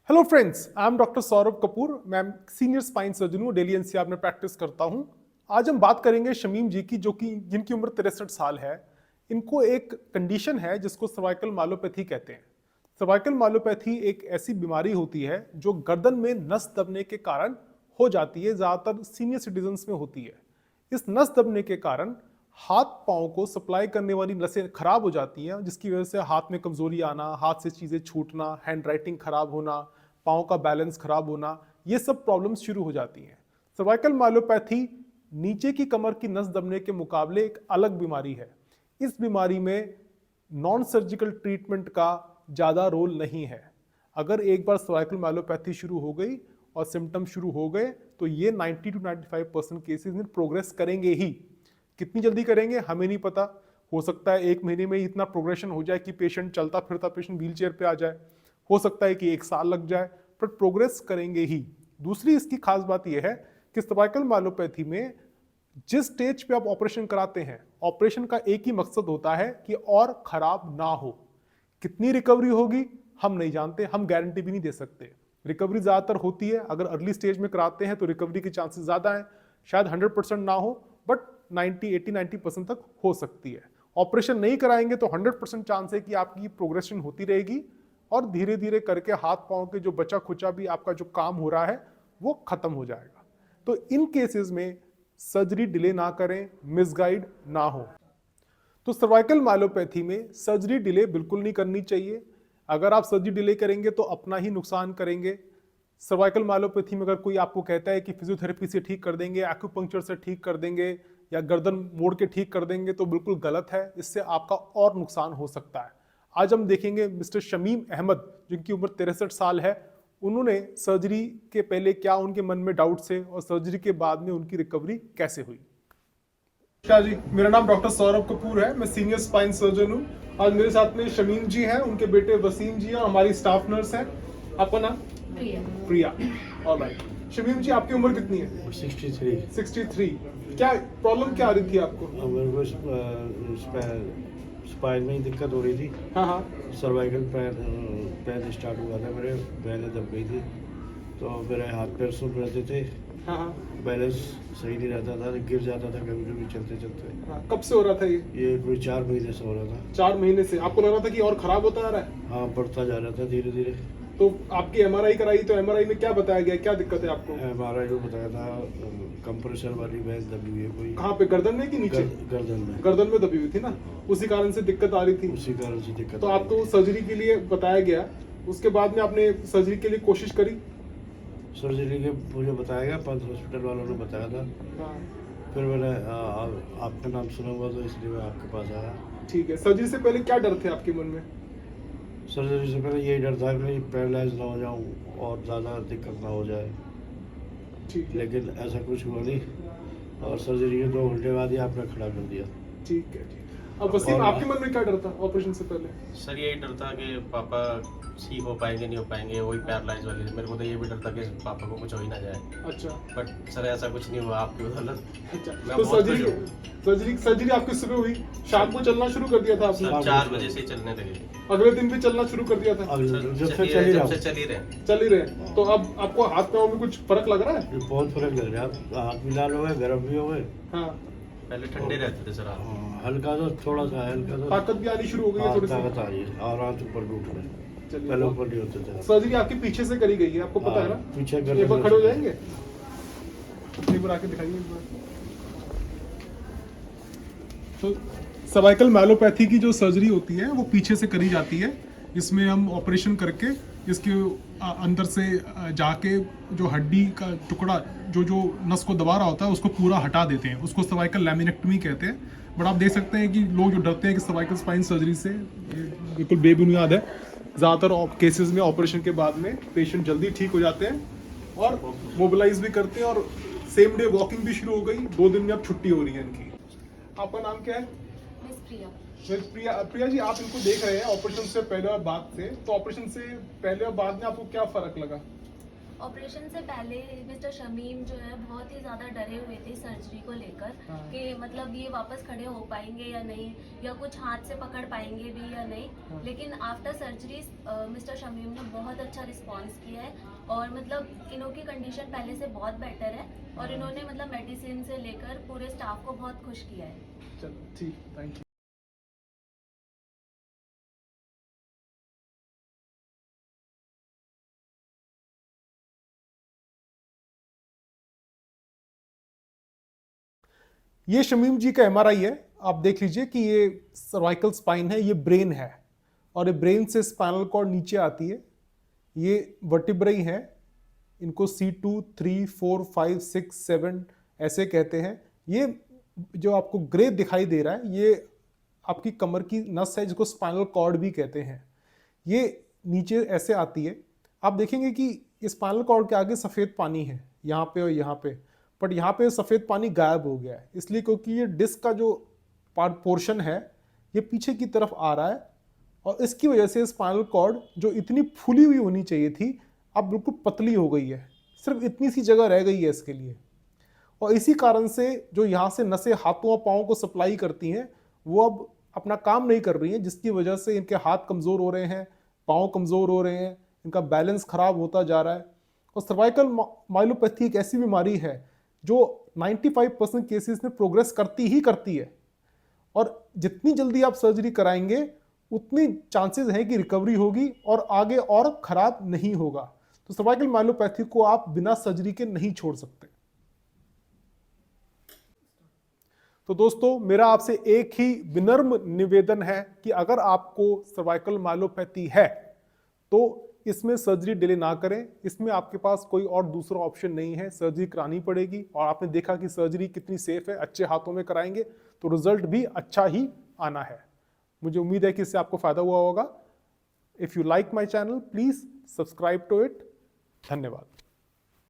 Hello friends, I am doctor Saurabh Kapoor. मैं senior spine surgeon हूँ, Delhi NCR में प्रैक्टिस करता हूँ। आज हम बात करेंगे शमीम जी की, जो कि जिनकी उम्र 63 साल है। इनको एक कंडीशन है जिसको सर्वाइकल माइलोपैथी कहते हैं। सर्वाइकल माइलोपैथी एक ऐसी बीमारी होती है जो गर्दन में नस दबने के कारण हो जाती है, ज़्यादातर सीनियर सिटीजन्स में होती है। इस नस दबने के कारण हाथ पाँव को सप्लाई करने वाली नसें खराब हो जाती हैं, जिसकी वजह से हाथ में कमजोरी आना, हाथ से चीज़ें छूटना, हैंड राइटिंग खराब होना, पाँव का बैलेंस खराब होना, ये सब प्रॉब्लम्स शुरू हो जाती हैं। सर्वाइकल माइलोपैथी नीचे की कमर की नस दबने के मुकाबले एक अलग बीमारी है। इस बीमारी में नॉन सर्जिकल ट्रीटमेंट का ज़्यादा रोल नहीं है। अगर एक बार सर्वाइकल माइलोपैथी शुरू हो गई और सिम्टम शुरू हो गए तो ये 90 to 95% केसेस में प्रोग्रेस करेंगे ही। कितनी जल्दी करेंगे हमें नहीं पता। हो सकता है 1 महीने में ही इतना प्रोग्रेशन हो जाए कि पेशेंट चलता फिरता पेशेंट व्हील चेयर पे आ जाए। हो सकता है कि 1 साल लग जाए, पर प्रोग्रेस करेंगे ही। दूसरी इसकी खास बात यह है कि सर्वाइकल माइलोपैथी में जिस स्टेज पे आप ऑपरेशन कराते हैं, ऑपरेशन का एक ही मकसद होता है कि और खराब ना हो। कितनी रिकवरी होगी हम नहीं जानते, हम गारंटी भी नहीं दे सकते। रिकवरी ज्यादातर होती है, अगर अर्ली स्टेज में कराते हैं तो रिकवरी के चांसेस ज्यादा हैं। शायद 100% ना हो, बट 90 तक हो सकती है। ऑपरेशन नहीं कराएंगे तो 100% चांस है कि आपकी प्रोग्रेशन होती रहेगी और धीरे धीरे करके हाथ पांव के जो बचा खुचा भी आपका जो काम हो रहा है वो खत्म हो जाएगा। तो इन केसेस में सर्जरी डिले ना करें, मिसगाइड ना हो। तो सर्वाइकल माइलोपैथी में सर्जरी डिले बिल्कुल नहीं करनी चाहिए। अगर आप सर्जरी डिले करेंगे तो अपना ही नुकसान करेंगे। सर्वाइकल माइलोपैथी में अगर कोई आपको कहता है कि फिजियोथेरेपी से ठीक कर देंगे, एक्यूपंक्चर से ठीक कर देंगे या गर्दन मोड़ के ठीक कर देंगे, तो बिल्कुल गलत है। इससे आपका और नुकसान हो सकता है। आज हम देखेंगे मिस्टर शमीम अहमद, जिनकी उम्र 63 साल है, उन्होंने सर्जरी के पहले क्या उनके मन में डाउट्स थे और सर्जरी के बाद में उनकी रिकवरी कैसे हुई। नमस्कार जी, मेरा नाम डॉक्टर सौरभ कपूर है। मैं सीनियर स्पाइन सर्जन हूँ। आज मेरे साथ में शमीम जी हैं, उनके बेटे वसीम जी हैं, हमारी स्टाफ नर्स हैं। आपका नाम? प्रिया। ऑलराइट। शमीम जी, आपकी उम्र कितनी है? 63। क्या प्रॉब्लम क्या आ रही थी आपको? मेरे को स्पाइन में ही दिक्कत हो रही थी। हाँ। सर्वाइकल पेन स्टार्ट हुआ था, मेरे बैलेंस दब गई थी, तो मेरे हाथ पैर सुन रहते थे। हाँ। बैलेंस सही नहीं रहता था, गिर जाता था कभी कभी चलते चलते। हाँ, कब से हो रहा था ये कोई 4 महीने से हो रहा था। 4 महीने से आपको लग रहा था कि और खराब होता जा रहा है? हाँ, बढ़ता जा रहा था धीरे धीरे। तो आपकी एमआरआई कराई, तो एमआरआई में क्या बताया गया, क्या दिक्कत है आपको? हमारा जो बताया था, कंप्रेसर वाली भैंस दबी हुई है कोई। कहाँ पे, गर्दन में कि नीचे? गर्दन में। गर्दन में दबी हुई थी ना, उसी कारण से दिक्कत आ रही थी। उसी कारण से दिक्कत। तो आपको सर्जरी के लिए बताया गया, उसके बाद में आपने सर्जरी के लिए कोशिश करी? सर्जरी के मुझे बताया गया, 5 हॉस्पिटल वालों ने बताया था। हाँ। फिर मैंने आपका नाम सुना हुआ, तो इसलिए मैं आपके पास आया। ठीक है। सर्जरी से पहले क्या डर थे आपके मन में? सर्जरी से पहले यही डर था कि पैरालाइज ना हो जाऊं और ज़्यादा दिक्कत ना हो जाए। ठीक है। लेकिन ऐसा कुछ हुआ नहीं, और सर्जरी के 2 घंटे बाद ही आपने खड़ा कर दिया। ठीक है। अब वसीम, आपके मन में क्या डर था ऑपरेशन से पहले? सर यही डर था कि पापा ठीक हो पाएंगे नहीं हो पाएंगे, वही पैरालाइज वाली। मेरे को तो ये भी डर था कि पापा को कुछ हो ही ना जाए। अच्छा। बट सर ऐसा कुछ नहीं हुआ आपकी बदौलत। अच्छा, मैं तो बहुत खुश हूँ। सर्जरी आपकी सुबह हुई, शाम को चलना शुरू कर दिया था आपने? सर 4 बजे से चलने लगे। अगले दिन भी चलना शुरू कर दिया था? अब सर जब से चल ही रहे। चल ही रहे। तो अब आपको हाथ पाँव में कुछ फर्क लग रहा है? बहुत फर्क लग रहा है। हाथ भी लाल हो गए, गर्म भी हो गए। हाँ। पहले ठंडे रहते थे सर आप। हल्का सा, थोड़ा सा हल्का सा ताकत भी आनी शुरू हो गई है थोड़ी सी? ताकत आ रही है, और हाथ ऊपर भी उठ रहे। चलिए, पहले ऊपर नहीं होते थे। सर्जरी आपके पीछे से करी गई है, आपको पता है ना? पीछे एक बार खड़े हो जाएंगे, एक बार आके दिखाइए एक बार। तो सर्वाइकल माइलोपैथी की जो सर्जरी होती है वो पीछे से करी जाती है। इसमें हम ऑपरेशन करके इसके अंदर से जाके जो हड्डी का टुकड़ा जो नस को दबा रहा होता है उसको पूरा हटा देते हैं। उसको सर्वाइकल लैमिनेक्टमी कहते हैं। बट आप देख सकते हैं कि लोग जो डरते हैं कि सर्वाइकल स्पाइन सर्जरी से, ये बिल्कुल बेबुनियाद है। ज़्यादातर केसेस में ऑपरेशन के बाद में पेशेंट जल्दी ठीक हो जाते हैं और मोबिलाइज भी करते हैं, और सेम डे वॉकिंग भी शुरू हो गई। 2 दिन में अब छुट्टी हो रही है इनकी। आपका नाम क्या है? प्रिया जी, आप इनको देख रहे हैं ऑपरेशन से पहले और बाद से, तो ऑपरेशन से पहले और बाद में आपको क्या फर्क लगा? ऑपरेशन से पहले मिस्टर शमीम जो है बहुत ही ज़्यादा डरे हुए थे सर्जरी को लेकर कि मतलब ये वापस खड़े हो पाएंगे या नहीं, या कुछ हाथ से पकड़ पाएंगे भी या नहीं। लेकिन आफ्टर सर्जरी मिस्टर शमीम ने बहुत अच्छा रिस्पांस किया है और मतलब इन्हों की कंडीशन पहले से बहुत बेटर है और इन्होंने मतलब मेडिसिन से लेकर पूरे स्टाफ को बहुत खुश किया है। चलो ठीक, थैंक यू। ये शमीम जी का एमआरआई है। आप देख लीजिए कि ये सर्वाइकल स्पाइन है, ये ब्रेन है और ये ब्रेन से स्पाइनल कॉर्ड नीचे आती है। ये वर्टिब्रेई है, इनको C2, 3, 4, 5, 6, 7 ऐसे कहते हैं। ये जो आपको ग्रे दिखाई दे रहा है ये आपकी कमर की नस है जिसको स्पाइनल कॉर्ड भी कहते हैं। ये नीचे ऐसे आती है। आप देखेंगे कि इस स्पाइनल कॉर्ड के आगे सफ़ेद पानी है यहाँ पे और यहाँ पे, बट यहाँ पे सफ़ेद पानी गायब हो गया है, इसलिए क्योंकि ये डिस्क का जो पोर्शन है ये पीछे की तरफ आ रहा है और इसकी वजह से स्पाइनल कॉर्ड जो इतनी फूली हुई होनी चाहिए थी अब बिल्कुल पतली हो गई है, सिर्फ इतनी सी जगह रह गई है इसके लिए। और इसी कारण से जो यहाँ से नसें हाथों और पाँव को सप्लाई करती हैं वो अब अपना काम नहीं कर रही हैं, जिसकी वजह से इनके हाथ कमज़ोर हो रहे हैं, पाँव कमज़ोर हो रहे हैं, इनका बैलेंस ख़राब होता जा रहा है। और सर्वाइकल माइलोपैथी एक ऐसी बीमारी है जो 95% केसेस में प्रोग्रेस करती ही करती है और जितनी जल्दी आप सर्जरी कराएंगे उतनी चांसेस हैं कि रिकवरी होगी और आगे और ख़राब नहीं होगा। तो सर्वाइकल माइलोपैथी को आप बिना सर्जरी के नहीं छोड़ सकते। तो दोस्तों मेरा आपसे एक ही विनम्र निवेदन है कि अगर आपको सर्वाइकल माइलोपैथी है तो इसमें सर्जरी डिले ना करें। इसमें आपके पास कोई और दूसरा ऑप्शन नहीं है, सर्जरी करानी पड़ेगी। और आपने देखा कि सर्जरी कितनी सेफ है, अच्छे हाथों में कराएंगे तो रिजल्ट भी अच्छा ही आना है। मुझे उम्मीद है कि इससे आपको फायदा हुआ होगा। If you like my channel please subscribe to it. धन्यवाद।